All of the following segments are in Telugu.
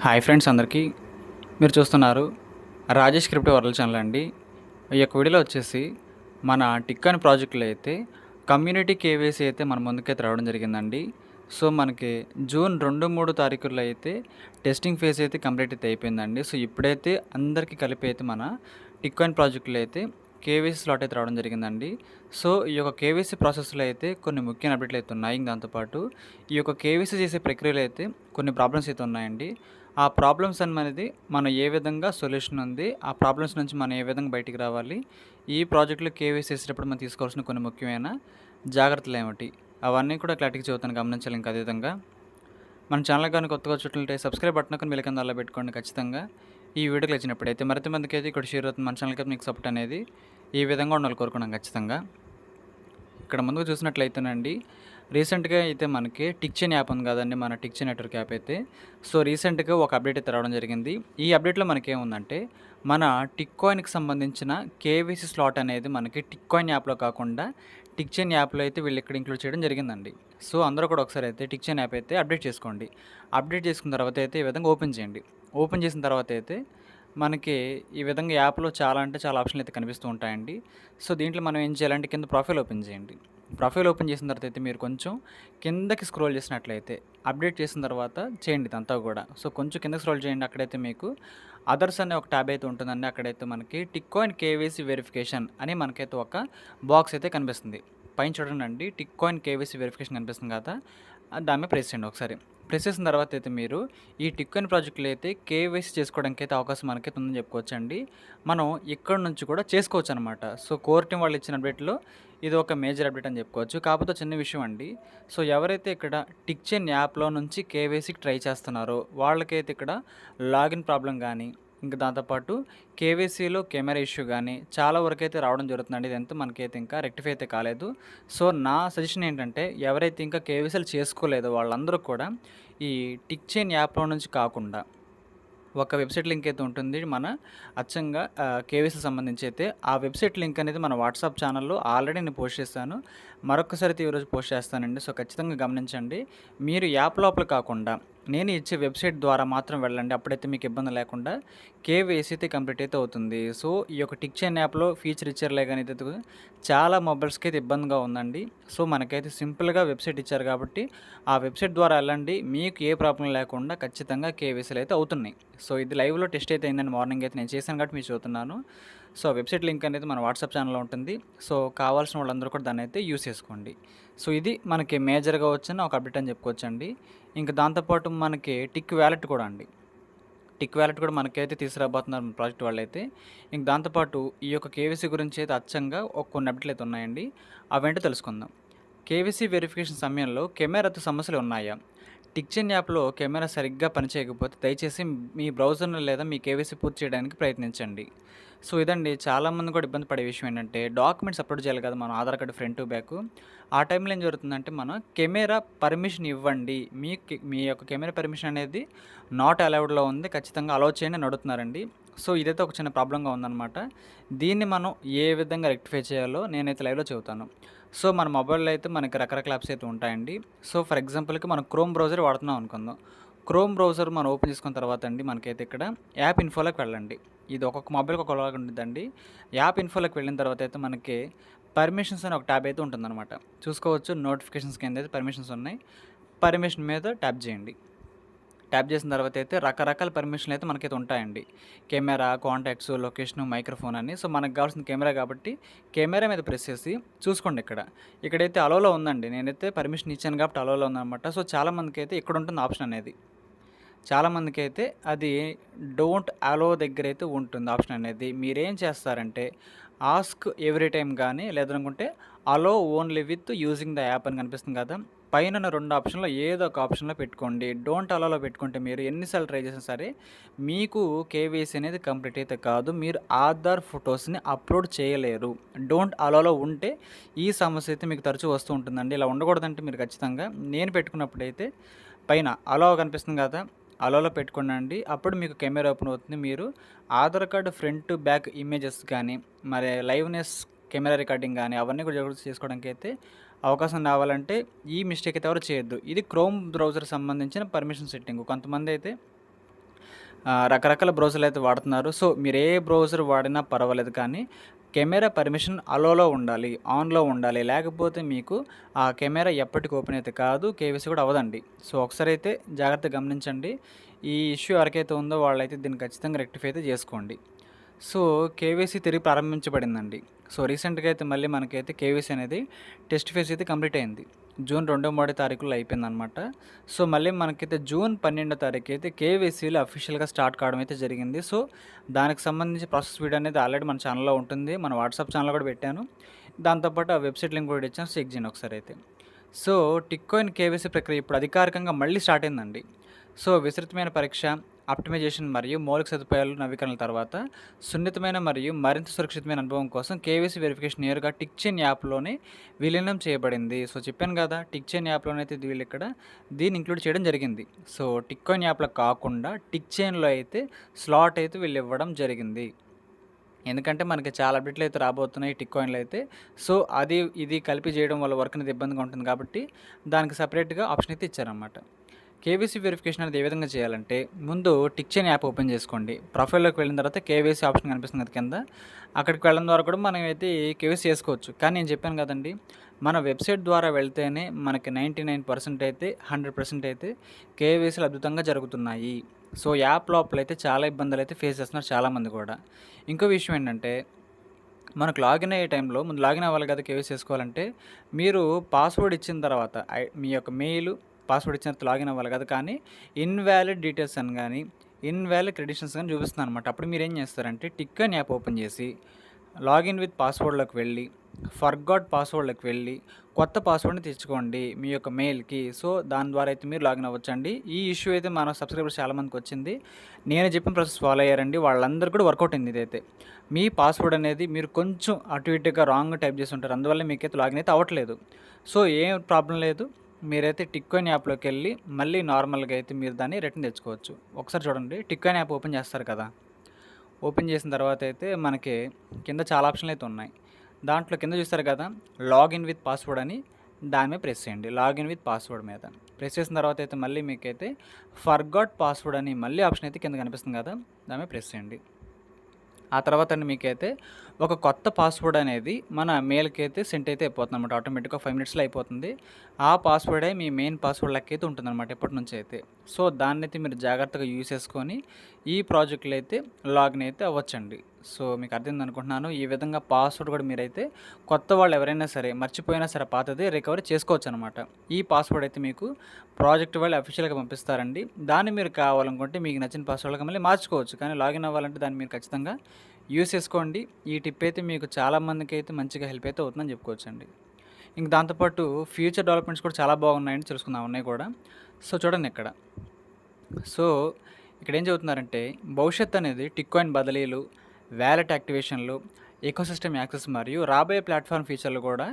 హాయ్ ఫ్రెండ్స్ అందరికీ. మీరు చూస్తున్నారు రాజేష్ క్రిప్టో వరల్డ్ ఛానల్ అండి. ఈ యొక్క వీడియోలో వచ్చేసి మన టిక్కాన్ ప్రాజెక్టులో అయితే కమ్యూనిటీ కేవైసీ అయితే మన ముందుకైతే రావడం జరిగిందండి. సో మనకి జూన్ 2-3 తారీఖుల్లో అయితే టెస్టింగ్ ఫేజ్ అయితే కంప్లీట్ అయితే అయిపోయిందండి. సో ఇప్పుడైతే అందరికీ కలిపి అయితే మన టిక్కాన్ ప్రాజెక్టులో అయితే కేవైసీ స్లాట్ అయితే రావడం జరిగిందండి. సో ఈ యొక్క కేవైసీ ప్రాసెస్లో అయితే కొన్ని ముఖ్యమైన అప్డేట్లు అయితే ఉన్నాయి. దాంతోపాటు ఈ యొక్క కేవైసీ చేసే ప్రక్రియలో అయితే కొన్ని ప్రాబ్లమ్స్ అయితే ఉన్నాయండి. ఆ ప్రాబ్లమ్స్ అనేది మనం ఏ విధంగా సొల్యూషన్ ఉంది, ఆ ప్రాబ్లమ్స్ నుంచి మనం ఏ విధంగా బయటికి రావాలి, ఈ ప్రాజెక్టులో కేవైసీ చేసేటప్పుడు మనం తీసుకోవాల్సిన కొన్ని ముఖ్యమైన జాగ్రత్తలు ఏమిటి, అవన్నీ కూడా క్లారిటీగా చెబుతాను, గమనించాలి. ఇంకా అదేవిధంగా మన ఛానల్ కానీ కొత్తగా చూసినట్లయితే సబ్స్క్రైబ్ బటన్ కానీ వీళ్ళ కింద అలా పెట్టుకోండి ఖచ్చితంగా. ఈ వీడియోకి వచ్చినప్పుడైతే మరింత మందికి అయితే ఇక్కడ షేర్ అవుతుంది. మన ఛానల్కి అయితే మీకు సపోర్ట్ అనేది ఈ విధంగా ఉండాలి కోరుకున్నాం ఖచ్చితంగా. ఇక్కడ ముందుకు చూసినట్లయితేనండి, రీసెంట్గా అయితే మనకి టిక్చెన్ యాప్ ఉంది కదండి, మన టిక్చెన్ నెట్వర్క్ యాప్ అయితే. సో రీసెంట్గా ఒక అప్డేట్ అయితే రావడం జరిగింది. ఈ అప్డేట్లో మనకేముందంటే, మన టిక్ కాయిన్కి సంబంధించిన కేవైసీ స్లాట్ అనేది మనకి టిక్ కాయిన్ యాప్లో కాకుండా టిక్చెన్ యాప్లో అయితే వీళ్ళు ఇక్కడ ఇంక్లూడ్ చేయడం జరిగిందండి. సో అందరూ కూడా ఒకసారి అయితే టిక్చెన్ యాప్ అయితే అప్డేట్ చేసుకోండి. అప్డేట్ చేసుకున్న తర్వాత అయితే ఈ విధంగా ఓపెన్ చేయండి. ఓపెన్ చేసిన తర్వాత అయితే మనకి ఈ విధంగా యాప్లో చాలా అంటే చాలా ఆప్షన్లు అయితే కనిపిస్తూ ఉంటాయండి. సో దీంట్లో మనం ఏం చేయాలంటే కింద ప్రొఫైల్ ఓపెన్ చేయండి. ప్రొఫైల్ ఓపెన్ చేసిన తర్వాత అయితే మీరు కొంచెం కిందకి స్క్రోల్ చేసినట్లయితే అప్డేట్ చేసిన తర్వాత చేయండి ఇదంతా కూడా. సో కొంచెం కిందకి స్క్రోల్ చేయండి. అక్కడైతే మీకు అదర్స్ అనే ఒక ట్యాబ్ అయితే ఉంటుందండి. అక్కడైతే మనకి టిక్ కాయిన్ కేవైసీ వెరిఫికేషన్ అని మనకైతే ఒక బాక్స్ అయితే కనిపిస్తుంది. పైన చూడండి, టిక్ కాయిన్ కేవైసీ వెరిఫికేషన్ కనిపిస్తుంది కదా, దాని మీద ప్రెస్ చేయండి ఒకసారి. ప్రెస్ చేసిన తర్వాత అయితే మీరు ఈ టిక్ కాయిన్ ప్రాజెక్టులో అయితే కేవైసీ చేసుకోవడానికి అయితే అవకాశం మనకైతే ఉందని చెప్పుకోవచ్చు అండి. మనం ఇక్కడ నుంచి కూడా చేసుకోవచ్చు అనమాట. సో కోర్ టీం వాళ్ళు ఇచ్చిన అప్డేట్లో ఇది ఒక మేజర్ అప్డేట్ అని చెప్పుకోవచ్చు. కాకపోతే చిన్న విషయం అండి. సో ఎవరైతే ఇక్కడ టిక్చెన్ యాప్లో నుంచి కేవైసీకి ట్రై చేస్తున్నారో వాళ్ళకైతే ఇక్కడ లాగిన్ ప్రాబ్లం కానీ, ఇంకా దాంతోపాటు కేవైసీలో కెమెరా ఇష్యూ కానీ చాలా వరకు అయితే రావడం జరుగుతుందండి. ఇదంతా మనకైతే ఇంకా రెక్టిఫై అయితే కాలేదు. సో నా సజెషన్ ఏంటంటే, ఎవరైతే ఇంకా కేవైసీలు చేసుకోలేదో వాళ్ళందరూ కూడా ఈ టిక్చెన్ యాప్లో నుంచి కాకుండా ఒక వెబ్సైట్ లింక్ అయితే ఉంటుంది మన అచ్చంగా కేవైసీ సంబంధించి అయితే. ఆ వెబ్సైట్ లింక్ అనేది మన వాట్సాప్ ఛానల్లో ఆల్రెడీ నేను పోస్ట్ చేశాను. మరొకసారి అయితే ఈరోజు పోస్ట్ చేస్తానండి. సో ఖచ్చితంగా గమనించండి. మీరు యాప్ లోపల కాకుండా నేను ఇచ్చే వెబ్సైట్ ద్వారా మాత్రం వెళ్ళండి. అప్పుడైతే మీకు ఇబ్బంది లేకుండా కేవైసీ అయితే కంప్లీట్ అయితే అవుతుంది. సో ఈ యొక్క టిక్చెన్ యాప్లో ఫీచర్ ఇచ్చారులే కానీ అయితే చాలా మొబైల్స్కి అయితే ఇబ్బందిగా ఉందండి. సో మనకైతే సింపుల్గా వెబ్సైట్ ఇచ్చారు కాబట్టి ఆ వెబ్సైట్ ద్వారా వెళ్ళండి. మీకు ఏ ప్రాబ్లం లేకుండా ఖచ్చితంగా కేవైసీలు అయితే అవుతున్నాయి. సో ఇది లైవ్లో టెస్ట్ అయితే అయిందండి. మార్నింగ్ అయితే నేను చేశాను కాబట్టి మీకు చూస్తున్నాను. సో వెబ్సైట్ లింక్ అనేది మన వాట్సాప్ ఛానల్లో ఉంటుంది. సో కావాల్సిన వాళ్ళందరూ కూడా దాన్ని అయితే యూస్ చేసుకోండి. సో ఇది మనకి మేజర్గా వచ్చిన ఒక అప్డేట్ అని చెప్పుకోవచ్చండి. ఇంకా దాంతోపాటు మనకి టిక్ వ్యాలెట్ కూడా అండి. టిక్ వ్యాలెట్ కూడా మనకైతే తీసుకురాబోతున్నారు మన ప్రాజెక్ట్ వాళ్ళైతే. ఇంక దాంతోపాటు ఈ యొక్క కేవైసీ గురించి అయితే అచ్చంగా కొన్ని అప్డేట్లు అయితే ఉన్నాయండి. అవేంటో తెలుసుకుందాం. కేవైసీ వెరిఫికేషన్ సమయంలో కెమెరాతో సమస్యలు ఉన్నాయా? టిక్చెన్ యాప్లో కెమెరా సరిగ్గా పనిచేయకపోతే దయచేసి మీ బ్రౌజర్ను లేదా మీ కేవైసీ పూర్తి చేయడానికి ప్రయత్నించండి. సో ఇదండి, చాలామంది కూడా ఇబ్బంది పడే విషయం ఏంటంటే, డాక్యుమెంట్స్ అప్లోడ్ చేయాలి కదా మనం, Aadhaar card front to back. ఆ టైంలో ఏం జరుగుతుందంటే, మనం కెమెరా పర్మిషన్ ఇవ్వండి, మీ యొక్క కెమెరా పర్మిషన్ అనేది నాట్ అలౌడ్లో ఉంది, ఖచ్చితంగా అలౌ చేయండి అని అడుగుతున్నారండి. సో ఇదైతే ఒక చిన్న ప్రాబ్లంగా ఉందన్నమాట. దీన్ని మనం ఏ విధంగా రెక్టిఫై చేయాలో నేనైతే లైవ్లో చెబుతాను. సో మన మొబైల్లో అయితే మనకి రకరకాల యాప్స్ అయితే ఉంటాయండి. సో ఫర్ ఎగ్జాంపుల్కి మనం క్రోమ్ బ్రౌజర్ వాడుతున్నాం అనుకుందాం. క్రోమ్ బ్రౌజర్ మనం ఓపెన్ చేసుకున్న తర్వాత అండి, మనకైతే ఇక్కడ యాప్ ఇన్ఫోలోకి వెళ్ళండి. ఇది ఒక్కొక్క మొబైల్కి ఒకలాగా ఉంటుందండి. యాప్ ఇన్ఫోలోకి వెళ్ళిన తర్వాత అయితే మనకి పర్మిషన్స్ అని ఒక ట్యాబ్ అయితే ఉంటుందన్నమాట. చూసుకోవచ్చు, నోటిఫికేషన్స్ కింద అయితే పర్మిషన్స్ ఉన్నాయి. పర్మిషన్ మీద ట్యాప్ చేయండి. ట్యాప్ చేసిన తర్వాత అయితే రకరకాల పర్మిషన్లు అయితే మనకైతే ఉంటాయండి. కెమెరా, కాంటాక్ట్స్, లొకేషన్, మైక్రోఫోన్ అని. సో మనకు కావాల్సిన కెమెరా కాబట్టి కెమెరా మీద ప్రెస్ చేసి చూసుకోండి. ఇక్కడైతే అలోలో ఉందండి. నేనైతే పర్మిషన్ ఇచ్చాను కాబట్టి అలోలో ఉందన్నమాట. సో చాలామందికి అయితే ఇక్కడ ఉంటుంది ఆప్షన్ అనేది. చాలామందికి అయితే అది డోంట్ అలో దగ్గర అయితే ఉంటుంది ఆప్షన్ అనేది. మీరేం చేస్తారంటే, ఆస్క్ ఎవ్రీ టైం కానీ, లేదనుకుంటే allow only with using the app అని కనిపిస్తుంది కదా, పైన 2 ఆప్షన్లో ఏదో ఒక ఆప్షన్లో పెట్టుకోండి. డోంట్ అలోలో పెట్టుకుంటే మీరు ఎన్నిసార్లు ట్రై చేసినా సరే మీకు కేవైసీ అనేది కంప్లీట్ అయితే కాదు, మీరు ఆధార్ ఫొటోస్ని అప్లోడ్ చేయలేరు. డోంట్ అలోలో ఉంటే ఈ సమస్య అయితే మీకు తరచూ వస్తూ ఉంటుందండి. ఇలా ఉండకూడదంటే మీరు ఖచ్చితంగా, నేను పెట్టుకున్నప్పుడైతే పైన అలో కనిపిస్తుంది కదా, అలోలో పెట్టుకోండి. అప్పుడు మీకు కెమెరా ఓపెన్ అవుతుంది. మీరు Aadhaar card front back images కానీ, మరి లైవ్నెస్ కెమెరా రికార్డింగ్ కానీ అవన్నీ కూడా చేసుకోవడానికి అయితే అవకాశం రావాలంటే ఈ మిస్టేక్ అయితే ఎవరు చేయొద్దు. ఇది క్రోమ్ బ్రౌజర్ సంబంధించిన పర్మిషన్ సెట్టింగ్. కొంతమంది అయితే రకరకాల బ్రౌజర్లు అయితే వాడుతున్నారు. సో, మీరు ఏ బ్రౌజర్ వాడినా పర్వాలేదు కానీ కెమెరా పర్మిషన్ అలోలో ఉండాలి, ఆన్‌లో ఉండాలి. లేకపోతే మీకు ఆ కెమెరా ఎప్పటికి ఓపెన్ అయితే కాదు, కేవైసీ కూడా అవ్వదండి. సో, ఒకసారైతే జాగ్రత్తగా గమనించండి. ఈ ఇష్యూ ఎవరికైతే ఉందో వాళ్ళైతే దీన్ని ఖచ్చితంగా రెక్టిఫై అయితే చేసుకోండి. సో, కేవైసీ తిరిగి ప్రారంభించబడిందండి. సో, రీసెంట్‌గా అయితే మళ్ళీ మనకైతే కేవైసీ అనేది టెస్ట్ ఫేజ్ అయితే కంప్లీట్ అయింది. జూన్ 2, 3 తారీఖుల్లో అయిపోయిందనమాట. సో, మళ్ళీ మనకైతే జూన్ 12 తారీఖు అయితే కేవైసీలు అఫీషియల్‌గా స్టార్ట్ కావడం అయితే జరిగింది. సో, దానికి సంబంధించి ప్రాసెస్ వీడియో అనేది ఆల్రెడీ మన ఛానల్‌లో ఉంటుంది. మన వాట్సాప్ ఛానల్‌లో కూడా పెట్టాను. దాంతో పాటు ఆ వెబ్‌సైట్ లింక్ కూడా ఇచ్చాను. చెక్ చేయండి ఒకసారైతే. సో, టిక్కాయిన్ కేవైసీ ప్రక్రియ ఇప్పుడు అధికారికంగా మళ్ళీ స్టార్ట్ అయిందండి. సో, విస్తృతమైన పరీక్ష, ఆప్టిమైజేషన్ మరియు మౌలిక సదుపాయాలు నవీకరణల తర్వాత సున్నితమైన మరియు మరింత సురక్షితమైన అనుభవం కోసం కేవైసీ వెరిఫికేషన్ నేరుగా టిక్‌చైన్ యాప్‌లోనే విలీనం చేయబడింది. సో, చెప్పాను కదా! టిక్‌చైన్ యాప్‌లోనే అయితే వీళ్ళిక్కడ దీన్ని ఇంక్లూడ్ చేయడం జరిగింది. సో, టిక్‌కాయిన్ యాప్‌లో కాకుండా టిక్‌చైన్‌లో అయితే స్లాట్ అయితే వీళ్ళు ఇవ్వడం జరిగింది. ఎందుకంటే మనకి చాలా అప్డేట్లు అయితే రాబోతున్నాయి టిక్‌కాయిన్‌లో అయితే. సో, ఇది కలిపి చేయడం వల్ల వర్క్ అనేది ఇబ్బందిగా ఉంటుంది కాబట్టి దానికి సెపరేట్‌గా ఆప్షన్ అయితే ఇచ్చారనమాట. కేవైసీ వెరిఫికేషన్ అనేది ఏ విధంగా చేయాలంటే, ముందు టిక్‌చైన్ యాప్ ఓపెన్ చేసుకోండి. ప్రొఫైల్‌లోకి వెళ్ళిన తర్వాత కేవైసీ ఆప్షన్ కనిపిస్తుంది కదా కింద. అక్కడికి వెళ్ళడం ద్వారా కూడా మనం అయితే కేవైసీ చేసుకోవచ్చు. కానీ నేను చెప్పాను కదండీ! మన వెబ్‌సైట్ ద్వారా వెళ్తేనే మనకి 99% అయితే 100% అయితే కేవైసీలు అద్భుతంగా జరుగుతున్నాయి. సో, యాప్ లోపలైతే చాలా ఇబ్బందులైతే ఫేస్ చేస్తున్నారు చాలామంది కూడా. ఇంకో విషయం ఏంటంటే, మనకు లాగిన్ అయ్యే టైంలో ముందు లాగిన్ అవ్వాలి కదా! కేవైసీ చేసుకోవాలంటే, మీరు పాస్వర్డ్ ఇచ్చిన తర్వాత మీ యొక్క మెయిలు, పాస్వర్డ్ ఇచ్చిన తర్వాత లాగిన్ అవ్వాలి కదా! కానీ ఇన్‌వాలిడ్ డీటెయిల్స్ అని గాని, ఇన్‌వాలిడ్ క్రెడెన్షియల్స్ గాని చూపిస్తుందనమాట. అప్పుడు మీరేం చేస్తారంటే టిక్ అని యాప్ ఓపెన్ చేసి, లాగిన్ విత్ పాస్వర్డ్‌లోకి వెళ్ళి, ఫర్గాట్ పాస్వర్డ్‌లోకి వెళ్ళి, కొత్త పాస్వర్డ్‌ని తెచ్చుకోండి మీ యొక్క మెయిల్‌కి. సో, దాని ద్వారా అయితే మీరు లాగిన్ అవ్వచ్చండి. ఈ ఇష్యూ అయితే మన సబ్స్క్రైబర్స్ చాలామందికొచ్చింది. నేను చెప్పిన ప్రాసెస్ ఫాలో అయ్యారండి. వాళ్ళందరూ కూడా వర్కౌట్ అయింది ఇదైతే. మీ పాస్వర్డ్ అనేది మీరు కొంచెం అటు ఇటుగా రాంగ్‌గా టైప్ చేసి ఉంటారు. అందువల్ల మీకైతే లాగిన్ అయితే అవ్వట్లేదు. సో, ఏం ప్రాబ్లమ్ లేదు. మీరైతే టిక్‌కాయిన్ యాప్‌లోకెళ్ళి మళ్ళీ నార్మల్‌గా అయితే మీరు దాన్ని రిటర్న్ తెచ్చుకోవచ్చు. ఒకసారి చూడండి టిక్‌కాయిన్ యాప్ ఓపెన్ చేస్తారు కదా! ఓపెన్ చేసిన తర్వాత అయితే మనకి కింద చాలా ఆప్షన్లు అయితే ఉన్నాయి. దాంట్లో కింద చూస్తారు కదా! లాగిన్ విత్ పాస్వర్డ్ అని దాని మీద ప్రెస్ చేయండి. లాగిన్ విత్ పాస్వర్డ్ మీద ప్రెస్ చేసిన తర్వాత అయితే మళ్ళీ మీకైతే ఫర్గాట్ పాస్వర్డ్ అని మళ్ళీ ఆప్షన్ అయితే కింద కనిపిస్తుంది కదా! దాని మీద ప్రెస్ చేయండి. ఆ తర్వాత మీకైతే ఒక కొత్త పాస్వర్డ్ అనేది మన మెయిల్‌కి అయితే సెండ్ అయితే అయిపోతుందన్నమాట. ఆటోమేటిక్‌గా 5 మినిట్స్‌లో అయిపోతుంది. ఆ పాస్వర్డే మీ మెయిన్ పాస్వర్డ్ లెక్కైతే ఉంటుందన్నమాట ఎప్పటి నుంచి అయితే. సో, దాన్నైతే మీరు జాగ్రత్తగా యూజ్ చేసుకొని ఈ ప్రాజెక్ట్‌లో అయితే లాగిన్ అయితే అవ్వచ్చండి. సో, మీకు అర్థమైంది అనుకుంటున్నాను. ఈ విధంగా పాస్వర్డ్ కూడా మీరైతే కొత్త వాళ్ళు ఎవరైనా సరే మర్చిపోయినా సరే పాతది రికవరీ చేసుకోవచ్చనమాట. ఈ పాస్వర్డ్ అయితే మీకు ప్రాజెక్ట్ వాళ్ళు అఫీషియల్‌గా పంపిస్తారండి. దాన్ని మీరు కావాలనుకుంటే మీకు నచ్చిన పాస్వర్డ్‌గా మళ్ళీ మార్చుకోవచ్చు. కానీ లాగిన్ అవ్వాలంటే దాన్ని మీరు ఖచ్చితంగా యూజ్ చేసుకోండి. ఈ టిప్ అయితే మీకు చాలా మందికైతే మంచిగా హెల్ప్ అయితే అవుతుందని చెప్పుకోవచ్చండి. ఇంక దాంతోపాటు ఫ్యూచర్ డెవలప్‌మెంట్స్ కూడా చాలా బాగున్నాయండి. తెలుసుకుందాం అవన్నీ కూడా. సో, చూడండి ఇక్కడ. సో, ఇక్కడేం చెబుతున్నారంటే భవిష్యత్ అనేది టిక్‌కాయిన్ బదిలీలు, వాలెట్ యాక్టివేషన్‌లు, ఎకోసిస్టమ్ యాక్సెస్ మరియు రాబోయే ప్లాట్‌ఫార్మ్ ఫీచర్లు కూడా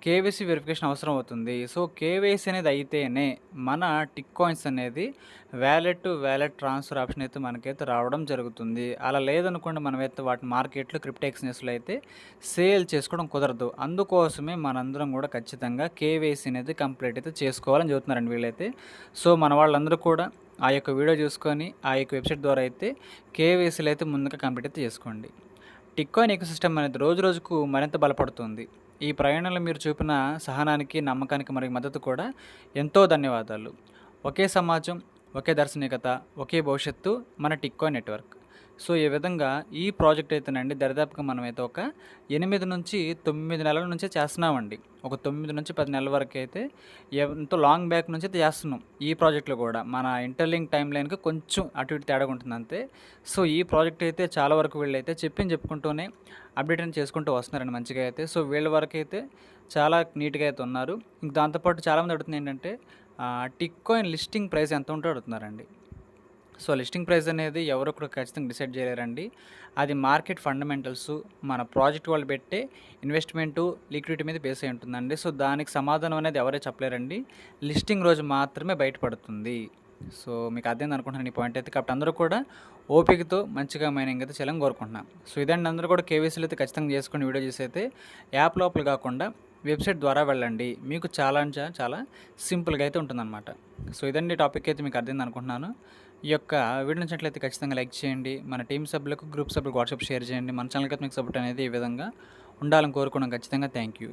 కేవైసీ వెరిఫికేషన్ అవసరం అవుతుంది. సో, కేవైసీ అనేది అయితేనే మన టిక్‌కాయిన్స్ అనేది వాలెట్ ట్రాన్స్‌ఫర్ ఆప్షన్ అయితే మనకైతే రావడం జరుగుతుంది. అలా లేదనుకోండి మనమైతే వాటిని మార్కెట్‌లో క్రిప్టో ఎక్స్చేంజెస్‌లో అయితే సేల్ చేసుకోవడం కుదరదు. అందుకోసమే మనందరం కూడా ఖచ్చితంగా కేవైసీ అనేది కంప్లీట్ అయితే చేసుకోవాలని చెబుతున్నారండి వీళ్ళైతే. సో, మన వాళ్ళందరూ కూడా ఆ యొక్క వీడియో చూసుకొని ఆ యొక్క వెబ్‌సైట్ ద్వారా అయితే కేవైసీలు అయితే ముందుగా కంప్లీట్ అయితే చేసుకోండి. టిక్‌కాయిన్ ఎకోసిస్టమ్ అనేది రోజురోజుకు మరింత బలపడుతుంది. ఈ ప్రయాణంలో మీరు చూపిన సహనానికి, నమ్మకానికి మరియు మద్దతు కూడా ఎంతో ధన్యవాదాలు. ఒకే సమాజం, ఒకే దార్శనికత, ఒకే భవిష్యత్తు మన టిక్‌కాయిన్ నెట్‌వర్క్. సో, ఈ విధంగా ఈ ప్రాజెక్ట్ అయితేనండి దరిదాపుగా మనమైతే ఒక 8-9 నెలల నుంచే చేస్తున్నామండి. ఒక 9-10 నెలల వరకైతే ఎంతో లాంగ్ బ్యాక్ నుంచి అయితే చేస్తున్నాం. ఈ ప్రాజెక్ట్‌లో కూడా మన ఇంటర్‌లింక్ టైమ్ లైన్‌కి కొంచెం అటు ఇటు తేడాగా ఉంటుంది అంతే. సో, ఈ ప్రాజెక్ట్ అయితే చాలా వరకు వీళ్ళైతే చెప్పుకుంటూనే అప్డేట్ అనేది చేసుకుంటూ వస్తున్నారండి మంచిగా అయితే. సో, వీళ్ళ వరకైతే చాలా నీట్‌గా అయితే ఉన్నారు. ఇంక దాంతో పాటు చాలామంది అడుగుతుంది ఏంటంటే టిక్‌కాయిన్ లిస్టింగ్ ప్రైస్ ఎంత ఉంటో అడుగుతున్నారండి. సో, లిస్టింగ్ ప్రైస్ అనేది ఎవరో కూడా ఖచ్చితంగా డిసైడ్ చేయలేరండి. అది మార్కెట్ ఫండమెంటల్స్, మన ప్రాజెక్ట్ వాళ్ళు పెట్టే ఇన్వెస్ట్‌మెంటు, లిక్విడిటీ మీద బేస్ అయి ఉంటుందండి. సో, దానికి సమాధానం అనేది ఎవరు చెప్పలేరండి. లిస్టింగ్ రోజు మాత్రమే బయటపడుతుంది. సో, మీకు అర్థమైంది అనుకుంటున్నాను ఈ పాయింట్ అయితే. కాబట్టి అందరూ కూడా ఓపికతో మంచిగా మైనింగ్ అయితే చేయాలని కోరుకుంటున్నాను. సో, ఇదండి అందరూ కూడా కేవైసీలు అయితే ఖచ్చితంగా చేసుకొని వీడియో చేసి అయితే యాప్ లోపల కాకుండా వెబ్‌సైట్ ద్వారా వెళ్ళండి. మీకు చాలా సింపుల్‌గా అయితే ఉంటుందన్నమాట. సో, ఇదండి టాపిక్ అయితే మీకు అర్థమైంది అనుకుంటున్నాను. ఈ యొక్క వీడియో నచ్చినట్లయితే ఖచ్చితంగా లైక్ చేయండి. మన టీమ్ సభ్యులకు, గ్రూప్ సభ్యులకు వాట్సాప్ షేర్ చేయండి. మన ఛానల్‌కి మీకు సపోర్ట్ అనేది ఈ విధంగా ఉండాలని కోరుకున్నాం. ఖచ్చితంగా థ్యాంక్ యూ.